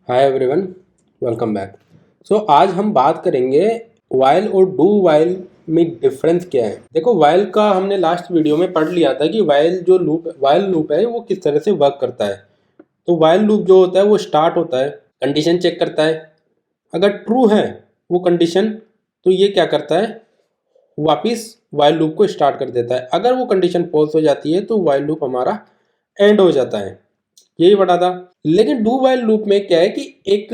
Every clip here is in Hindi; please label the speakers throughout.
Speaker 1: Hi everyone, welcome back. आज हम बात करेंगे वाइल और डू वाइल में डिफरेंस क्या है। देखो, वाइल का हमने लास्ट वीडियो में पढ़ लिया था कि वाइल लूप है वो किस तरह से वर्क करता है। तो वाइल लूप जो होता है वो स्टार्ट होता है, कंडीशन चेक करता है। अगर ट्रू है वो कंडीशन, तो ये क्या करता है, वापिस वाइल लूप को स्टार्ट कर देता है। अगर वो कंडीशन फॉल्स हो जाती है तो वाइल लूप हमारा एंड हो जाता है। यही पता था। लेकिन डू वाइल लूप में क्या है कि एक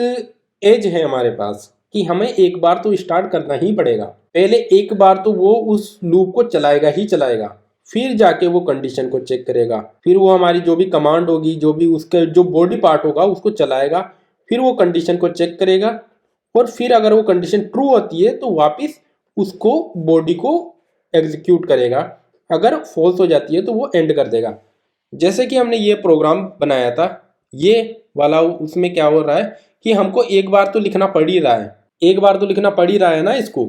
Speaker 1: एज है हमारे पास कि हमें एक बार तो स्टार्ट करना ही पड़ेगा। पहले एक बार तो वो उस लूप को चलाएगा ही चलाएगा, फिर जाके वो कंडीशन को चेक करेगा, फिर वो हमारी जो भी कमांड होगी, जो भी उसके जो बॉडी पार्ट होगा उसको चलाएगा, फिर वो कंडीशन को चेक करेगा, और फिर अगर वो कंडीशन ट्रू होती है तो वापस उसको बॉडी को एग्जीक्यूट करेगा। अगर फॉल्स हो जाती है तो वो एंड कर देगा। जैसे कि हमने ये प्रोग्राम बनाया था, ये वाला, उसमें क्या हो रहा है कि हमको एक बार तो लिखना पड़ ही रहा है, एक बार तो लिखना पड़ ही रहा है ना इसको।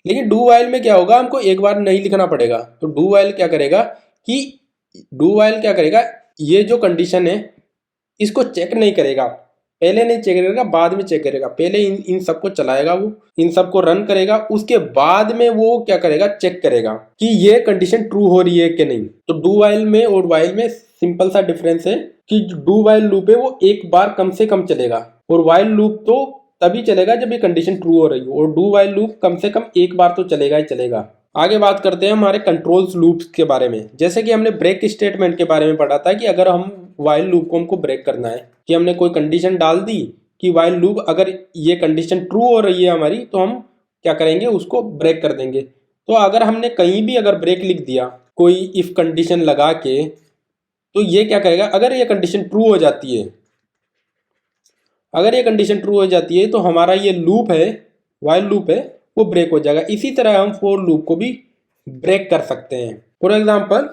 Speaker 1: लेकिन डू वाइल में क्या होगा, हमको एक बार नहीं लिखना पड़ेगा। तो डू वाइल क्या करेगा, ये जो कंडीशन है इसको चेक नहीं करेगा, पहले नहीं चेक करेगा, बाद में चेक करेगा। पहले इन सबको चलाएगा, वो इन सबको रन करेगा, उसके बाद में वो क्या करेगा, चेक करेगा कि ये कंडीशन ट्रू हो रही है कि नहीं। तो डू वाइल में और वाइल में सिंपल सा डिफरेंस है कि डू वाइल लूप है वो एक बार कम से कम चलेगा, और वाइल लूप तो तभी चलेगा जब ये कंडीशन ट्रू हो रही हो, और डू वाइल लूप कम से कम एक बार तो चलेगा ही चलेगा। आगे बात करते हैं हमारे कंट्रोल्स लूप्स के बारे में। जैसे कि हमने ब्रेक स्टेटमेंट के बारे में पढ़ा था कि अगर हम वाइल लूप को हमको ब्रेक करना है, कि हमने कोई कंडीशन डाल दी कि वाइल लूप अगर ये कंडीशन ट्रू हो रही है हमारी, तो हम क्या करेंगे, उसको ब्रेक कर देंगे। तो अगर हमने कहीं भी अगर ब्रेक लिख दिया कोई इफ कंडीशन लगा के, तो ये क्या करेगा, अगर ये कंडीशन ट्रू हो जाती है, अगर ये कंडीशन ट्रू हो जाती है तो हमारा ये लूप है, वाइल लूप है, वो ब्रेक हो जाएगा। इसी तरह हम फोर लूप को भी ब्रेक कर सकते हैं। फॉर एग्जांपल,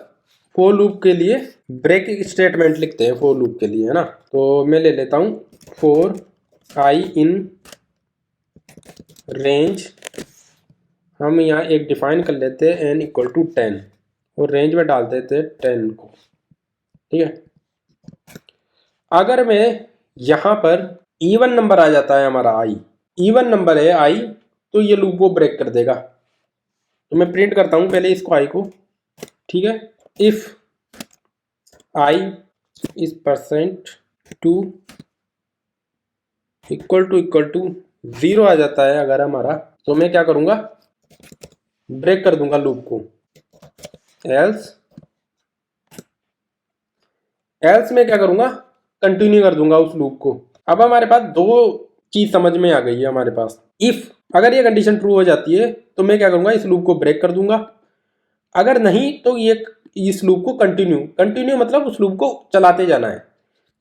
Speaker 1: फोर लूप के लिए ब्रेक स्टेटमेंट लिखते हैं, फोर लूप के लिए, है ना। तो मैं ले लेता हूँ फोर आई इन रेंज, हम यहाँ एक डिफाइन कर लेते हैं n इक्वल टू 10, और रेंज में डाल देते हैं 10 को। ठीक है, अगर मैं यहाँ पर इवन नंबर आ जाता है हमारा आई, इवन नंबर है आई, तो ये लूप वो ब्रेक कर देगा। तो मैं प्रिंट करता हूँ पहले इसको, आई को। ठीक है, if I is percent to equal to 0 आ जाता है अगर हमारा, तो मैं क्या करूँगा, ब्रेक कर दूंगा लूप को। एल्स में क्या करूँगा, कंटिन्यू कर दूंगा उस लूप को। अब हमारे पास दो चीज समझ में आ गई है हमारे पास। इफ अगर ये कंडीशन ट्रू हो जाती है तो मैं क्या करूंगा, इस लूप को ब्रेक कर दूंगा। अगर नहीं तो ये इस लूप को कंटिन्यू मतलब उस लूप को चलाते जाना है।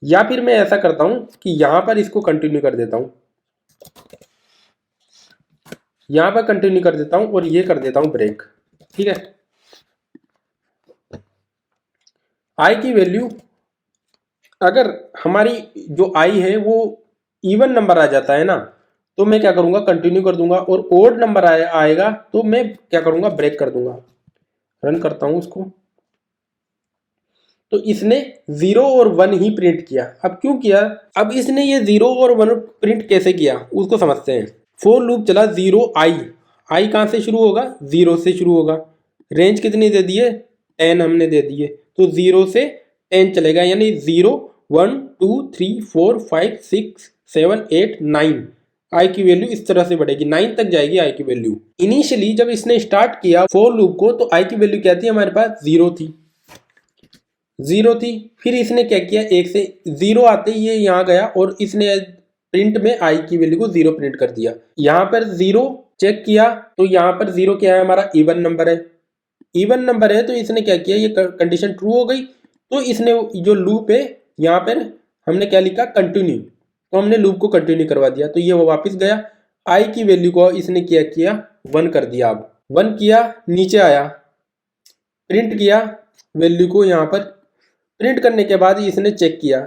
Speaker 1: या फिर मैं ऐसा करता हूं कि यहां पर इसको कंटिन्यू कर देता हूं, यहां पर कंटिन्यू कर देता हूं, और ये कर देता हूं ब्रेक। ठीक है, आई की वैल्यू अगर हमारी जो आई है वो इवन नंबर आ जाता है ना, तो मैं क्या करूंगा, कंटिन्यू कर दूंगा। और ओड नंबर आएगा तो मैं क्या करूंगा, ब्रेक कर दूंगा। रन करता हूं उसको, तो इसने 0 और 1 ही प्रिंट किया। अब क्यों किया, अब इसने ये 0 और 1 प्रिंट कैसे किया उसको समझते हैं। फोर लूप चला 0 आई, आई कहां से शुरू होगा, 0 से शुरू होगा। रेंज कितनी दे दी है, 10 हमने दे दी है, तो 0 से 10 चलेगा, यानी 0 1 2 3 4 5 6 7 8 9। आई की वैल्यू इस तरह से बढ़ेगी, 9 तक जाएगी आई की वैल्यू। इनिशियली जब इसने स्टार्ट किया फोर लूप को, तो आई की वैल्यू क्या थी, हमारे पास 0 थी, 0 थी। फिर इसने क्या किया, एक से 0 आते ही ये यहाँ गया और इसने प्रिंट में आई की वैल्यू को 0 प्रिंट कर दिया। यहाँ पर 0 चेक किया, तो यहाँ पर 0 क्या है, हमारा इवन नंबर है। इवन नंबर है तो इसने क्या किया, ये कंडीशन ट्रू हो गई, तो इसने जो लूप है यहाँ पर हमने क्या लिखा, कंटिन्यू, तो हमने लूप को कंटिन्यू करवा दिया, तो ये वो वापस गया। आई की वैल्यू को इसने क्या किया, 1 कर दिया। अब 1 किया, नीचे आया, प्रिंट किया वैल्यू को। यहाँ पर प्रिंट करने के बाद इसने चेक किया,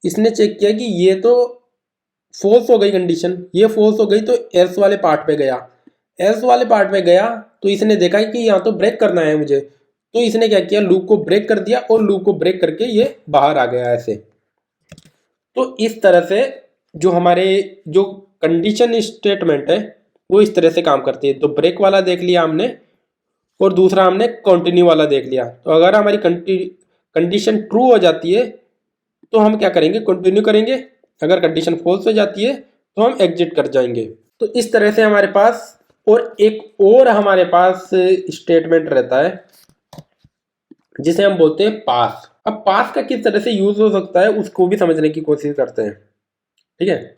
Speaker 1: इसने चेक किया कि ये तो फॉल्स हो गई कंडीशन, ये फॉल्स हो गई, तो एल्स वाले पार्ट पे गया। एल्स वाले पार्ट पे गया तो इसने देखा कि यहाँ तो ब्रेक करना है मुझे, तो इसने क्या किया, लूप को ब्रेक कर दिया, और लूप को ब्रेक करके ये बाहर आ गया ऐसे। तो इस तरह से जो हमारे जो कंडीशन स्टेटमेंट है वो इस तरह से काम करती है। तो ब्रेक वाला देख लिया हमने और दूसरा हमने कंटिन्यू वाला देख लिया। तो अगर हमारी कंडीशन ट्रू हो जाती है तो हम क्या करेंगे, कंटिन्यू करेंगे। अगर कंडीशन फॉल्स हो जाती है तो हम एग्जिट कर जाएंगे। तो इस तरह से हमारे पास और एक और हमारे पास स्टेटमेंट रहता है जिसे हम बोलते हैं पास। अब पास का किस तरह से यूज हो सकता है उसको भी समझने की कोशिश करते हैं। ठीक है,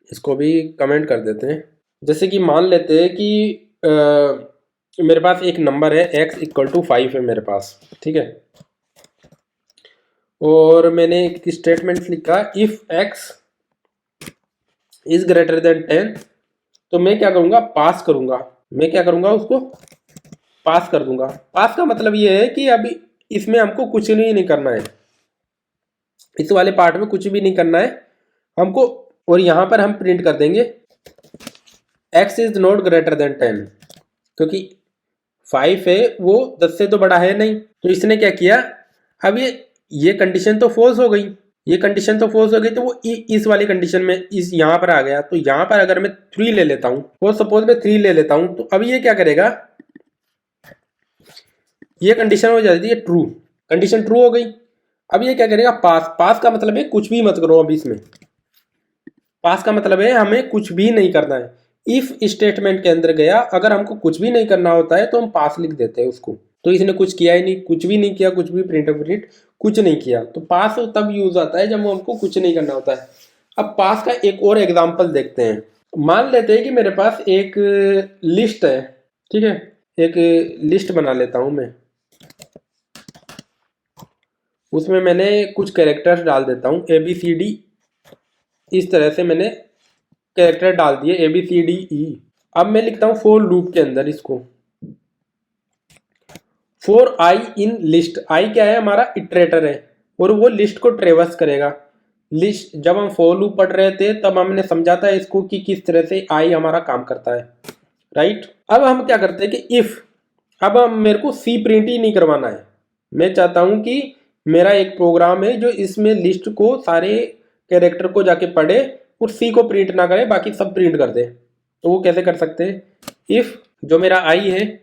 Speaker 1: इसको भी कमेंट कर देते हैं। जैसे कि मान लेते हैं कि मेरे पास एक नंबर है x इक्वल टू 5 है मेरे पास। ठीक है, और मैंने एक स्टेटमेंट लिखा if x is greater than 10, तो मैं क्या करूंगा, पास करूंगा। मैं क्या करूंगा, उसको पास कर दूंगा। पास का मतलब ये है कि अभी इसमें हमको कुछ नहीं करना है, इस वाले पार्ट में कुछ भी नहीं करना है हमको। और यहां पर हम प्रिंट कर देंगे x is not greater than 10, क्योंकि 5 है वो 10 से तो बड़ा है नहीं। तो इसने क्या किया, अब ये कंडीशन तो फॉल्स हो गई, ये कंडीशन तो फॉल्स हो गई, तो वो इस वाली कंडीशन में इस यहाँ पर आ गया। तो यहाँ पर अगर मैं 3 ले लेता हूँ, और सपोज मैं 3 ले लेता हूँ, तो अब ये क्या करेगा, ये कंडीशन हो जाती है ट्रू, कंडीशन ट्रू हो गई। अब ये क्या करेगा, पास। पास का मतलब है कुछ भी मत करो। अब इसमें पास का मतलब है हमें कुछ भी नहीं करना है। इफ स्टेटमेंट के अंदर गया, अगर हमको कुछ भी नहीं करना होता है तो हम पास लिख देते हैं उसको। तो इसने कुछ किया ही नहीं, कुछ भी नहीं किया, कुछ भी प्रिंट कुछ नहीं किया। तो पास तब यूज आता है जब हमको कुछ नहीं करना होता है। अब पास का एक और एग्जांपल देखते हैं। मान लेते हैं कि मेरे पास एक लिस्ट है। ठीक है, एक लिस्ट बना लेता हूं मैं, उसमें मैंने कुछ कैरेक्टर्स डाल देता हूं ABCD। इस तरह से मैंने कैरेक्टर डाल दिए ABCDE। अब मैं लिखता हूं फॉर लूप के अंदर इसको, फॉर आई इन लिस्ट। आई क्या है, हमारा इटरेटर है, और वो लिस्ट को ट्रेवर्स करेगा। लिस्ट, जब हम फॉर लूप पढ़ रहे थे तब हमने समझा था इसको कि किस तरह से आई हमारा काम करता है, राइट। अब हम क्या करते हैं कि इफ, अब हम मेरे को सी प्रिंट ही नहीं करवाना है। मैं चाहता हूं कि मेरा एक प्रोग्राम है जो इसमें लिस्ट को, सारे कैरेक्टर को जाके पढ़े और सी को प्रिंट ना करे, बाकी सब प्रिंट कर दे। तो वो कैसे कर सकते हैं, इफ जो मेरा आई है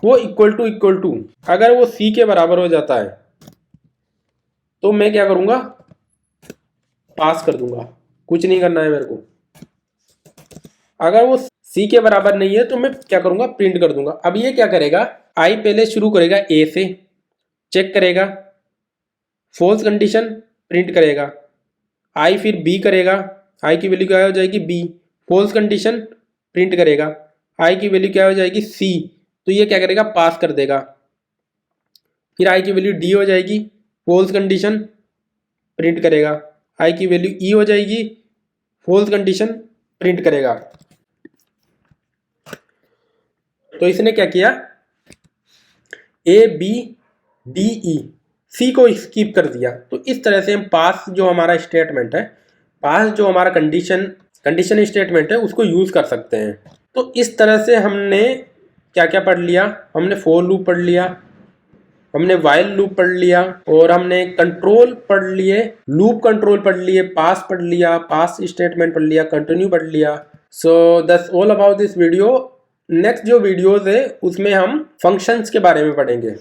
Speaker 1: वो इक्वल टू अगर वो सी के बराबर हो जाता है तो मैं क्या करूंगा, पास कर दूंगा, कुछ नहीं करना है मेरे को। अगर वो सी के बराबर नहीं है तो मैं क्या करूंगा, प्रिंट कर दूंगा। अब ये क्या करेगा, आई पहले शुरू करेगा ए से, चेक करेगा, फॉल्स कंडीशन प्रिंट करेगा। आई फिर बी करेगा, आई की वैल्यू क्या हो जाएगी बी, फॉल्स कंडीशन प्रिंट करेगा। आई की वैल्यू क्या हो जाएगी सी, तो ये क्या करेगा, पास कर देगा। फिर आई की वैल्यू डी हो जाएगी, फॉल्स कंडीशन प्रिंट करेगा। आई की वैल्यू ई हो जाएगी, फॉल्स कंडीशन प्रिंट करेगा। तो इसने क्या किया, ए बी डी ई, सी को स्किप कर दिया। तो इस तरह से हम पास जो हमारा स्टेटमेंट है, पास जो हमारा कंडीशन स्टेटमेंट है उसको यूज कर सकते हैं। तो इस तरह से हमने क्या क्या पढ़ लिया, हमने फॉर लूप पढ़ लिया, हमने वाइल लूप पढ़ लिया, और हमने कंट्रोल पढ़ लिए, लूप कंट्रोल पढ़ लिए, पास पढ़ लिया, पास स्टेटमेंट पढ़ लिया, कंटिन्यू पढ़ लिया। So that's all about this video. Next जो वीडियोस है उसमें हम फंक्शंस के बारे में पढ़ेंगे।